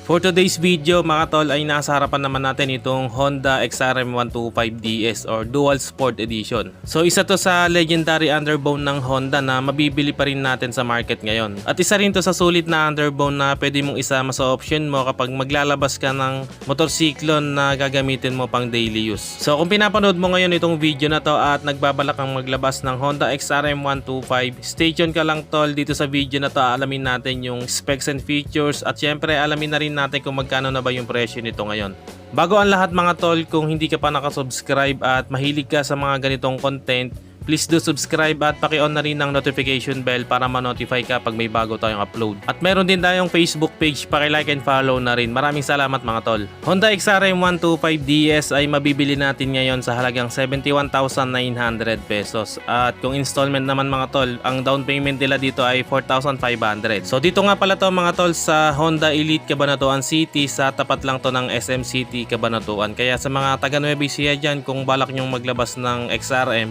For today's video mga tol ay nasa harapan naman natin itong Honda XRM 125DS or Dual Sport Edition. So isa to sa legendary underbone ng Honda na mabibili pa rin natin sa market ngayon. At isa rin to sa sulit na underbone na pwede mong isama sa option mo kapag maglalabas ka ng motorsiklo na gagamitin mo pang daily use. So kung pinapanood mo ngayon itong video na to at nagbabalak kang maglabas ng Honda XRM 125, stay tuned ka lang tol, dito sa video na to alamin natin yung specs and features at syempre alamin na rin natin kung magkano na ba yung presyo nito ngayon. Bago ang lahat mga tol, kung hindi ka pa nakasubscribe at mahilig ka sa mga ganitong content, please do subscribe at paki-on na rin ng notification bell para ma-notify ka pag may bago tayong upload. At meron din tayong Facebook page, paki-like and follow na rin. Maraming salamat mga tol. Honda XRM 125DS ay mabibili natin ngayon sa halagang 71,900 pesos. At kung installment naman mga tol, ang down payment nila dito ay 4,500. So dito nga pala to mga tol sa Honda Elite Cabanatuan City, sa tapat lang to ng SM City Cabanatuan. Kaya sa mga taga Nueva Ecija dyan, kung balak nyong maglabas ng XRM,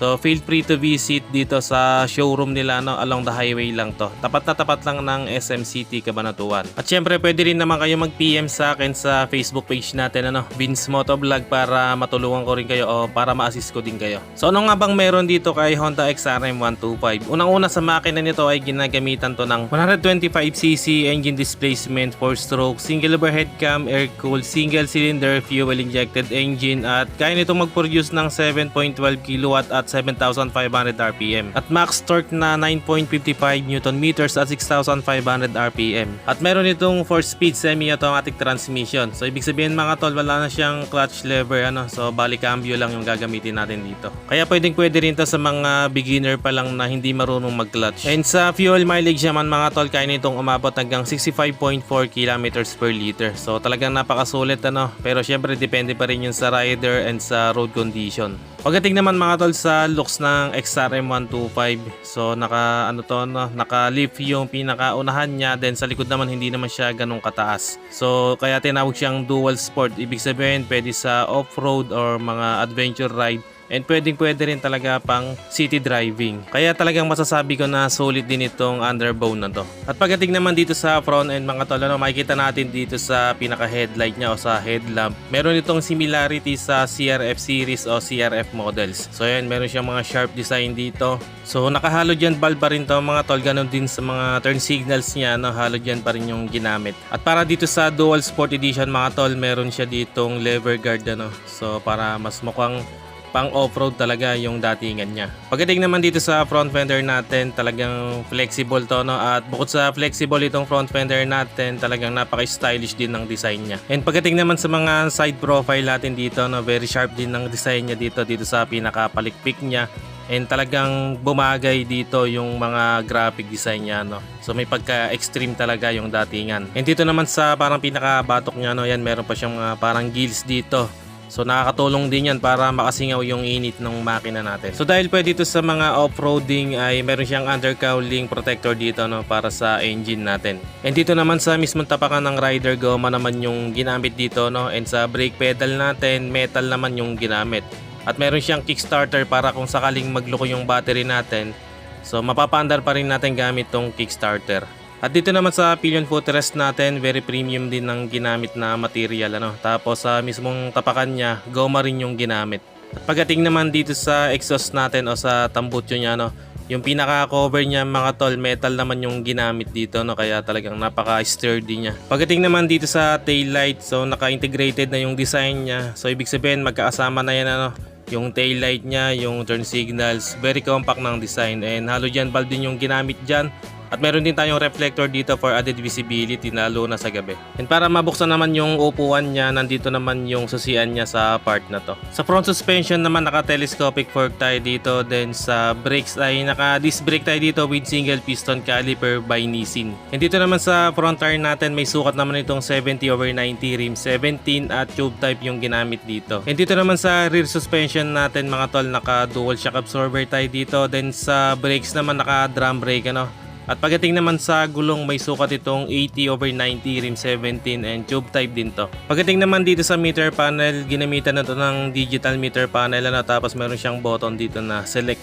so feel free to visit dito sa showroom nila, no, along the highway lang to. Tapat na tapat lang ng SM City Cabanatuan. At syempre pwede rin naman kayo mag-PM sa akin sa Facebook page natin, ano, Vince Motovlog, para matulungan ko rin kayo o para ma-assist ko din kayo. So ano nga bang meron dito kay Honda XRM 125? Unang-una sa makina nito ay ginagamitan to ng 125cc engine displacement, 4-stroke, single overhead cam, air-cooled, single cylinder, fuel injected engine at kaya nitong mag-produce ng 7.12 kW at 7,500 RPM at max torque na 9.55 Nm at 6,500 RPM. At meron itong 4-speed semi-automatic transmission. So ibig sabihin mga tol, wala na siyang clutch lever, ano, so bali cambio lang yung gagamitin natin dito. Kaya pwede rin to sa mga beginner pa lang na hindi marunong mag-clutch. And sa fuel mileage naman mga tol, kaya nitong umabot hanggang 65.4 km per liter. So talagang napakasulit, ano, pero syempre depende pa rin yun sa rider and sa road condition. Pagdating naman mga tol sa looks ng XRM 125, so naka-lift yung pinakaunahan niya, then sa likod naman hindi naman siya ganun kataas. So kaya tinawag siyang dual sport, ibig sabihin pwede sa off-road or mga adventure ride. And pwede rin talaga pang city driving. Kaya talagang masasabi ko na solid din itong underbone na to. At pagdating naman dito sa front end mga tol, ano, makikita natin dito sa pinaka headlight niya o sa headlamp, meron itong similarity sa CRF series o CRF models. So yan, meron siyang mga sharp design dito. So naka halogen bulb pa rin to mga tol, ganun din sa mga turn signals niya, no, halogen pa rin yung ginamit. At para dito sa Dual Sport Edition mga tol, meron siya ditong lever guard, ano. So para mas mukhang pang off-road talaga yung datingan niya. Pagdating naman dito sa front fender natin, talagang flexible to, no? At bukod sa flexible itong front fender natin, talagang napaka-stylish din ng design niya. And pagdating naman sa mga side profile natin dito, no, very sharp din ng design niya dito sa pinakapalikpik niya. And talagang bumagay dito yung mga graphic design niya, no. So may pagka-extreme talaga yung datingan. And dito naman sa parang pinakabatok niya, no, yan, meron pa siyang mga parang gills dito. So nakakatulong din yan para makasingaw yung init ng makina natin. So dahil pwede ito sa mga off-roading ay meron siyang undercowling protector dito, no, para sa engine natin. And dito naman sa mismong tapakan ng rider, goma naman yung ginamit dito, no. And sa brake pedal natin, metal naman yung ginamit. At meron siyang kickstarter para kung sakaling magluko yung battery natin, so mapapaandar pa rin natin gamit tong kickstarter. At dito naman sa pillion footrest natin, very premium din ng ginamit na material, ano. Tapos sa mismong tapakan niya, goma rin yung ginamit. At pagdating naman dito sa exhaust natin o sa tambutso niya, no, yung pinaka-cover niya mga tol, metal naman yung ginamit dito, no, kaya talagang napaka-sturdy niya. Pagdating naman dito sa tail light, so naka-integrated na yung design niya. So ibig sabihin magkakasama na yan, ano, yung tail light niya, yung turn signals, very compact ng design. And halogen bulb din yung ginamit dyan. At meron din tayong reflector dito for added visibility lalo na sa gabi. And para mabuksan naman yung upuan niya, nandito naman yung susian niya sa part na to. Sa front suspension naman, naka-telescopic fork tayo dito. Then sa brakes ay naka-disc brake tayo dito with single piston caliper by Nissin. And dito naman sa front tire natin, may sukat naman itong 70/90 rim 17 at tube type yung ginamit dito. And dito naman sa rear suspension natin mga tol, naka-dual shock absorber tayo dito. Then sa brakes naman, naka-drum brake, ano. At pagdating naman sa gulong, may sukat itong 80/90 rim 17 and tube type din to. Pagdating naman dito sa meter panel, ginamitan na to ng digital meter panel, ano, tapos meron siyang button dito na select.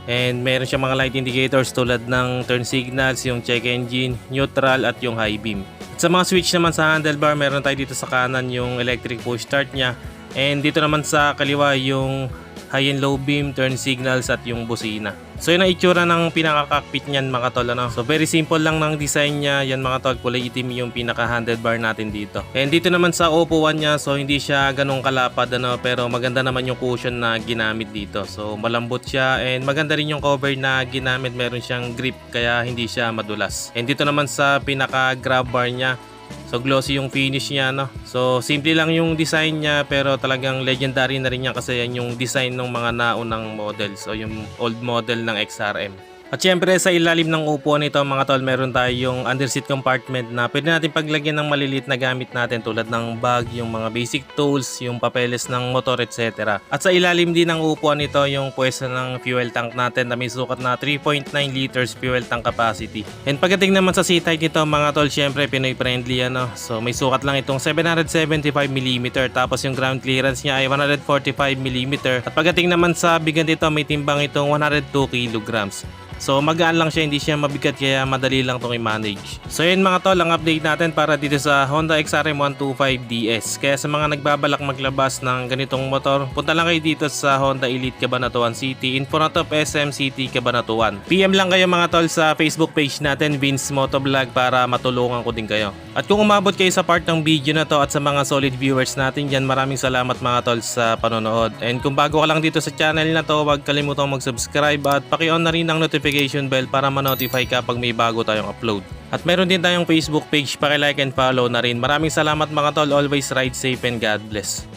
And meron siyang mga light indicators tulad ng turn signals, yung check engine, neutral at yung high beam. At sa mga switch naman sa handlebar, meron tayo dito sa kanan yung electric push start niya. And dito naman sa kaliwa yung high and low beam, turn signals at yung busina. So yun ang itsura ng pinaka-cockpit niyan mga tol. So very simple lang ng design niya. Yan mga tol, kulay itim yung pinaka-handlebar natin dito. And dito naman sa upuan niya, so hindi siya ganong kalapad pero maganda naman yung cushion na ginamit dito. So malambot siya and maganda rin yung cover na ginamit. Meron siyang grip kaya hindi siya madulas. And dito naman sa pinaka-grab bar niya, so glossy yung finish niya So simple lang yung design niya pero talagang legendary na rin niya kasi yan yung design ng mga naunang models o yung old model ng XRM. At syempre sa ilalim ng upuan nito mga tol, meron tayong underseat compartment na pwede natin paglagyan ng maliliit na gamit natin tulad ng bag, yung mga basic tools, yung papeles ng motor etc. At sa ilalim din ng upuan nito yung pwesto ng fuel tank natin na may sukat na 3.9 liters fuel tank capacity. And pagdating naman sa seat height nito mga tol, syempre Pinoy friendly So may sukat lang itong 775mm tapos yung ground clearance niya ay 145mm. At pagdating naman sa bigat nito, may timbang itong 102 kilograms. So magaan lang siya, hindi siya mabigat kaya madali lang itong i-manage. So yun mga tol, ang update natin para dito sa Honda XRM 125DS. Kaya sa mga nagbabalak maglabas ng ganitong motor, punta lang kayo dito sa Honda Elite Cabanatuan City in front of SM City Cabanatuan. PM lang kayo mga tol sa Facebook page natin, Vince Motovlog, para matulungan ko din kayo. At kung umabot kayo sa part ng video na to at sa mga solid viewers natin dyan, maraming salamat mga tol sa panonood. And kung bago ka lang dito sa channel na to, huwag kalimutang mag-subscribe at paki-on na rin ang notification bell para ma-notify ka pag may bago tayong upload. At meron din tayong Facebook page, paki-like and follow na rin. Maraming salamat mga tol, always ride safe and God bless.